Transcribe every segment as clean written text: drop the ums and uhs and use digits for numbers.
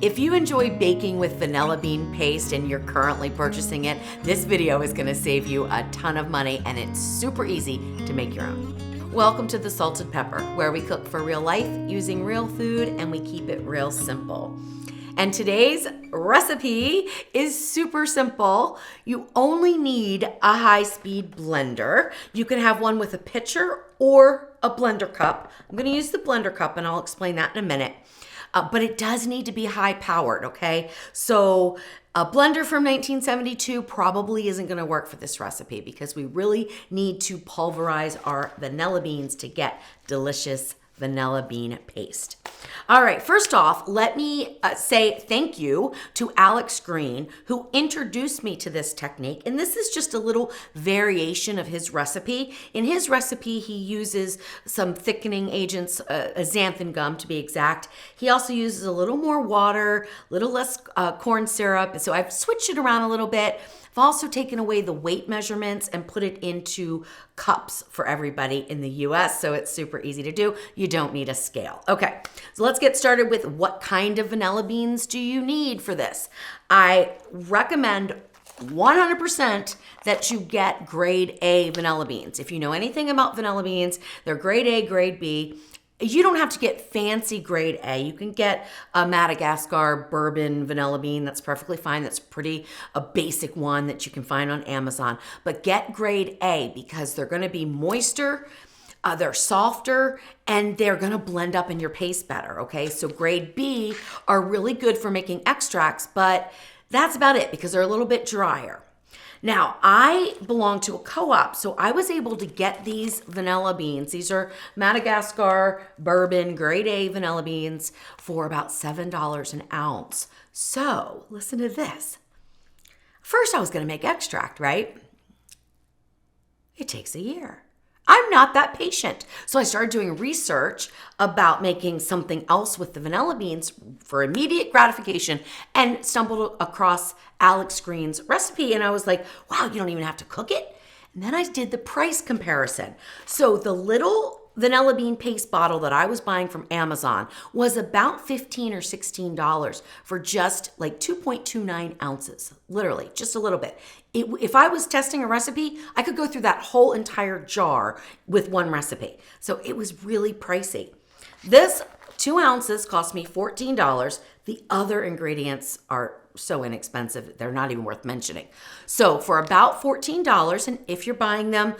If you enjoy baking with vanilla bean paste and you're currently purchasing it, this video is gonna save you a ton of money and it's super easy to make your own. Welcome to The Salted Pepper, where we cook for real life using real food and we keep it real simple. And today's recipe is super simple. You only need a high-speed blender. You can have one with a pitcher or a blender cup. I'm gonna use the blender cup and I'll explain that in a minute. But it does need to be high powered, okay? So a blender from 1972 probably isn't gonna work for this recipe because we really need to pulverize our vanilla beans to get delicious vanilla bean paste. All right, first off, let me say thank you to Alex Green, who introduced me to this technique. And this is just a little variation of his recipe. In his recipe, he uses some thickening agents, a xanthan gum to be exact. He also uses a little more water, a little less corn syrup. So I've switched it around a little bit. I've also taken away the weight measurements and put it into cups for everybody in the US, so it's super easy to do. You don't need a scale. Okay, so let's get started with what kind of vanilla beans do you need for this. I recommend 100% that you get grade A vanilla beans. If you know anything about vanilla beans, they're grade A, grade B. You don't have to get fancy grade A. You can get a Madagascar bourbon vanilla bean. That's perfectly fine. That's a basic one that you can find on Amazon. But get grade A because they're going to be moister, they're softer, and they're going to blend up in your paste better, okay? So grade B are really good for making extracts, but that's about it because they're a little bit drier. Now, I belong to a co-op, so I was able to get these vanilla beans. These are Madagascar bourbon grade A vanilla beans for about $7 an ounce. So, listen to this. First, I was going to make extract, right? It takes a year. I'm not that patient. So I started doing research about making something else with the vanilla beans for immediate gratification and stumbled across Alex Green's recipe. And I was like, wow, you don't even have to cook it. And then I did the price comparison. So the little vanilla bean paste bottle that I was buying from Amazon was about $15 or $16 for just like 2.29 ounces, literally just a little bit. If I was testing a recipe, I could go through that whole entire jar with one recipe. So it was really pricey. This 2 ounces cost me $14. The other ingredients are so inexpensive, they're not even worth mentioning. So for about $14, and if you're buying them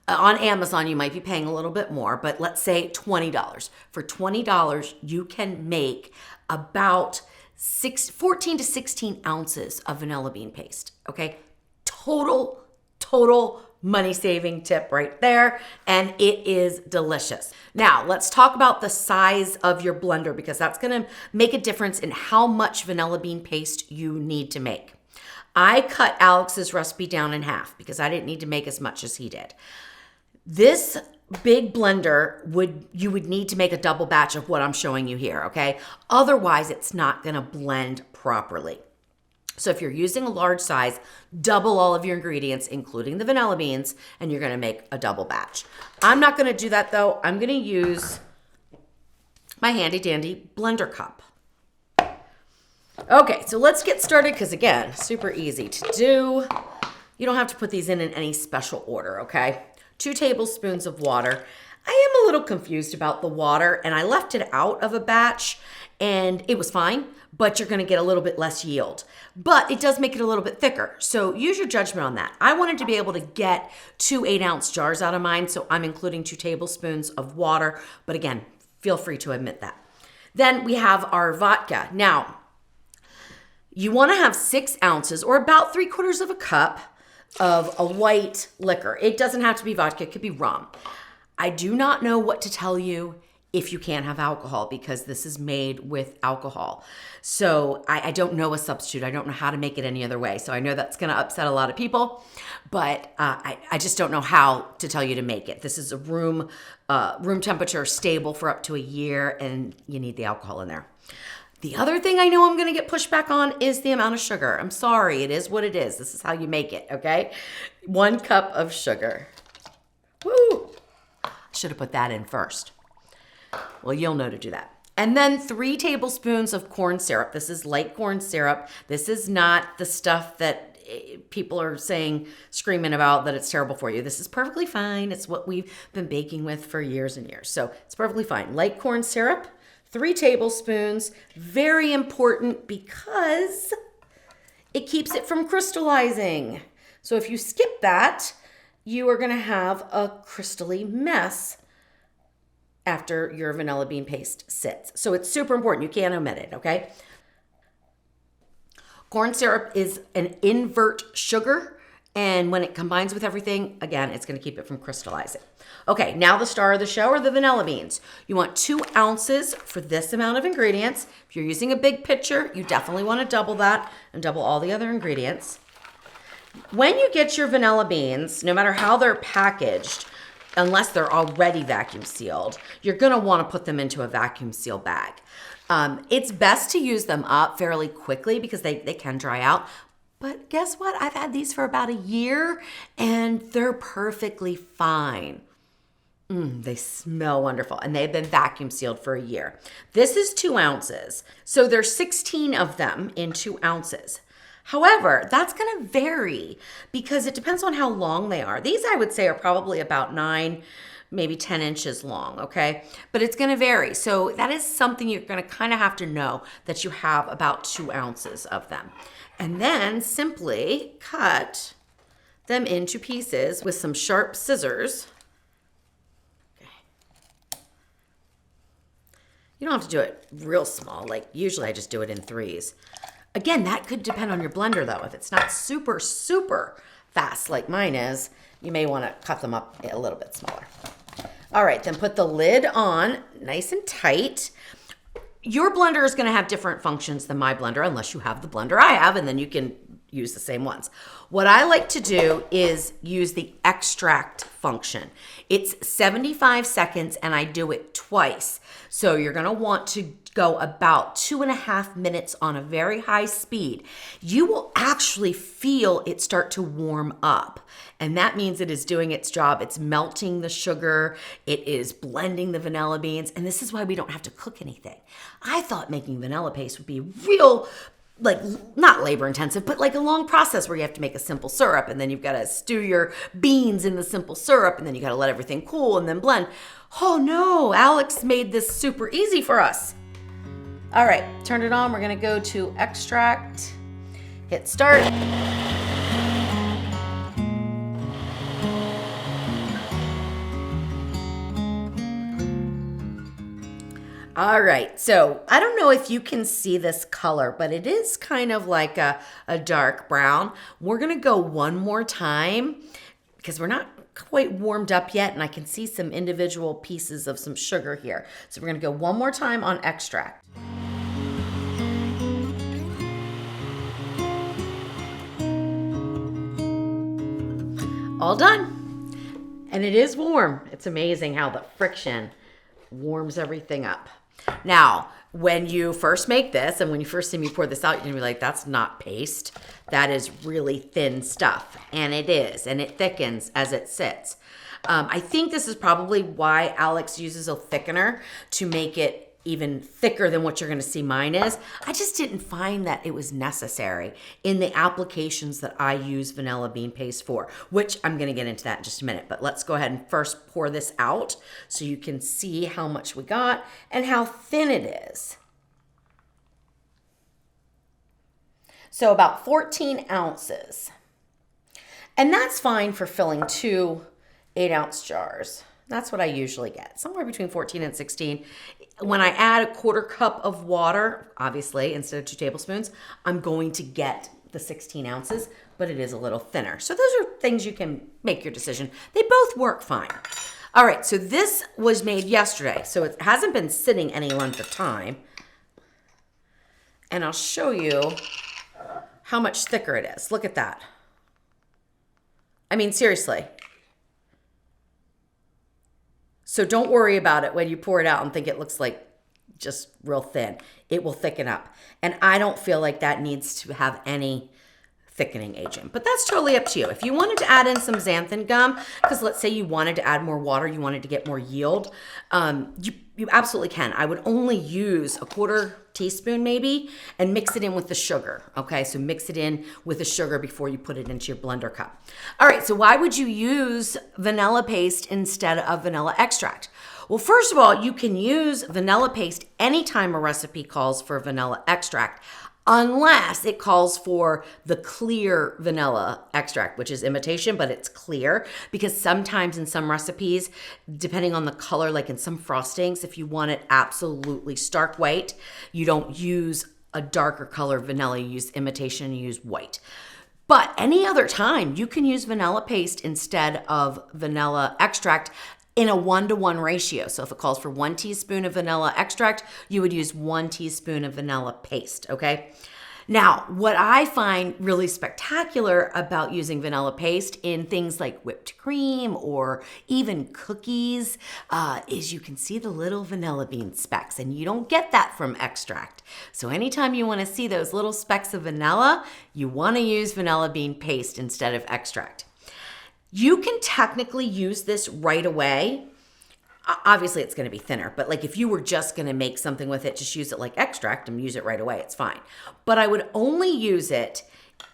on Amazon, you might be paying a little bit more, but let's say $20. For $20, you can make about 14 to 16 ounces of vanilla bean paste, okay? Total money-saving tip right there, and it is delicious. Now, let's talk about the size of your blender because that's gonna make a difference in how much vanilla bean paste you need to make. I cut Alex's recipe down in half because I didn't need to make as much as he did. This big blender you would need to make a double batch of what I'm showing you here, okay? Otherwise, it's not gonna blend properly. So if you're using a large size, double all of your ingredients, including the vanilla beans, and you're gonna make a double batch. I'm not gonna do that though. I'm gonna use my handy dandy blender cup. Okay, so let's get started because again, super easy to do. You don't have to put these in any special order, okay? 2 tablespoons of water. I am a little confused about the water and I left it out of a batch and it was fine, but you're gonna get a little bit less yield. But it does make it a little bit thicker. So use your judgment on that. I wanted to be able to get 2 8-ounce jars out of mine, so I'm including 2 tablespoons of water. But again, feel free to omit that. Then we have our vodka. Now, you wanna have 6 ounces or about 3/4 of a cup of a white liquor. It doesn't have to be vodka, it could be rum. I do not know what to tell you if you can't have alcohol because this is made with alcohol. So I don't know a substitute. I don't know how to make it any other way. So I know that's gonna upset a lot of people, but I just don't know how to tell you to make it. This is a room temperature, stable for up to a year, and you need the alcohol in there. The other thing I know I'm gonna get pushback on is the amount of sugar. I'm sorry, it is what it is. This is how you make it, okay? 1 cup of sugar. Woo! Should have put that in first. Well, you'll know to do that. And then 3 tablespoons of corn syrup. This is light corn syrup. This is not the stuff that people are saying, screaming about that it's terrible for you. This is perfectly fine. It's what we've been baking with for years and years. So it's perfectly fine. Light corn syrup, 3 tablespoons. Very important because it keeps it from crystallizing. So if you skip that, you are going to have a crystally mess after your vanilla bean paste sits. So it's super important. You can't omit it, okay? Corn syrup is an invert sugar, and when it combines with everything, again, it's going to keep it from crystallizing. Okay, now the star of the show are the vanilla beans. You want 2 ounces for this amount of ingredients. If you're using a big pitcher, you definitely want to double that and double all the other ingredients. When you get your vanilla beans, no matter how they're packaged, unless they're already vacuum sealed, you're going to want to put them into a vacuum seal bag. It's best to use them up fairly quickly because they can dry out. But guess what? I've had these for about a year and they're perfectly fine. They smell wonderful and they've been vacuum sealed for a year. This is 2 ounces. So there's 16 of them in 2 ounces. However, that's going to vary because it depends on how long they are. These I would say are probably about 9, maybe 10 inches long, okay? But it's going to vary. So that is something you're going to kind of have to know that you have about 2 ounces of them. And then simply cut them into pieces with some sharp scissors. Okay. You don't have to do it real small. Like usually I just do it in 3s. Again, that could depend on your blender though. If it's not super, super fast like mine is, you may want to cut them up a little bit smaller. All right, then put the lid on nice and tight. Your blender is going to have different functions than my blender, unless you have the blender I have, and then you can use the same ones. What I like to do is use the extract function. It's 75 seconds and I do it twice. So you're going to want to go about 2.5 minutes on a very high speed. You will actually feel it start to warm up. And that means it is doing its job. It's melting the sugar. It is blending the vanilla beans. And this is why we don't have to cook anything. I thought making vanilla paste would be real, like not labor intensive, but like a long process where you have to make a simple syrup and then you've got to stew your beans in the simple syrup and then you got to let everything cool and then blend. Oh no, Alex made this super easy for us. All right, turn it on. We're going to go to extract, hit start. All right, so I don't know if you can see this color, but it is kind of like a dark brown. We're gonna go one more time because we're not quite warmed up yet and I can see some individual pieces of some sugar here. So we're gonna go one more time on extract. All done. And it is warm. It's amazing how the friction warms everything up. Now, when you first make this and when you first see me pour this out, you're gonna be like, that's not paste. That is really thin stuff. And it is, and it thickens as it sits. I think this is probably why Alex uses a thickener to make it even thicker than what you're gonna see mine is. I just didn't find that it was necessary in the applications that I use vanilla bean paste for, which I'm gonna get into that in just a minute. But let's go ahead and first pour this out so you can see how much we got and how thin it is. So about 14 ounces. And that's fine for filling 2 8-ounce jars. That's what I usually get, somewhere between 14 and 16. When I add a 1/4 cup of water, obviously, instead of 2 tablespoons, I'm going to get the 16 ounces, but it is a little thinner. So those are things you can make your decision. They both work fine. All right, so this was made yesterday, so it hasn't been sitting any length of time. And I'll show you how much thicker it is. Look at that. I mean, seriously. So don't worry about it when you pour it out and think it looks like just real thin. It will thicken up. And I don't feel like that needs to have any thickening agent. But that's totally up to you. If you wanted to add in some xanthan gum, because let's say you wanted to add more water, you wanted to get more yield, you absolutely can. I would only use a 1/4 teaspoon maybe and mix it in with the sugar. Okay, so mix it in with the sugar before you put it into your blender cup. All right, so why would you use vanilla paste instead of vanilla extract? Well, first of all, you can use vanilla paste anytime a recipe calls for vanilla extract, unless it calls for the clear vanilla extract, which is imitation, but it's clear, because sometimes in some recipes, depending on the color, like in some frostings, if you want it absolutely stark white, you don't use a darker color vanilla, you use imitation, you use white. But any other time, you can use vanilla paste instead of vanilla extract in a 1-to-1 ratio. So if it calls for 1 teaspoon of vanilla extract, you would use 1 teaspoon of vanilla paste, okay? Now, what I find really spectacular about using vanilla paste in things like whipped cream or even cookies is you can see the little vanilla bean specks, and you don't get that from extract. So anytime you want to see those little specks of vanilla, you want to use vanilla bean paste instead of extract. You can technically use this right away. Obviously, it's going to be thinner, but like if you were just going to make something with it, just use it like extract and use it right away. It's fine. But I would only use it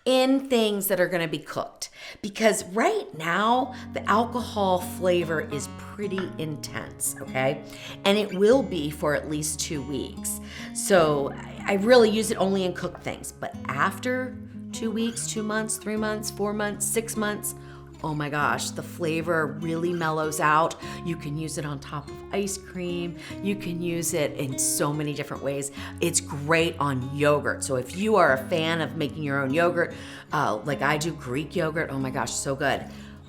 in things that are going to be cooked, because right now the alcohol flavor is pretty intense, okay? And it will be for at least 2 weeks. So I really use it only in cooked things. But after 2 weeks, 2 months, 3 months, 4 months, 6 months, oh my gosh, the flavor really mellows out. You can use it on top of ice cream. You can use it in so many different ways. It's great on yogurt. So if you are a fan of making your own yogurt, like I do, Greek yogurt, oh my gosh, so good.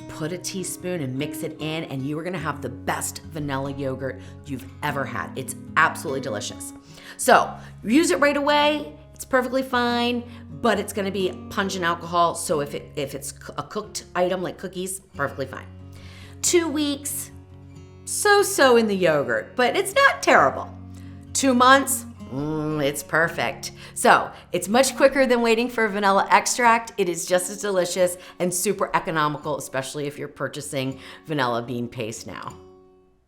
Put a teaspoon and mix it in, and you are gonna have the best vanilla yogurt you've ever had. It's absolutely delicious. So use it right away. It's perfectly fine, but it's gonna be pungent alcohol, so if it's a cooked item like cookies, perfectly fine. 2 weeks, so in the yogurt, but it's not terrible. 2 months, it's perfect. So it's much quicker than waiting for vanilla extract. It is just as delicious and super economical, especially if you're purchasing vanilla bean paste now.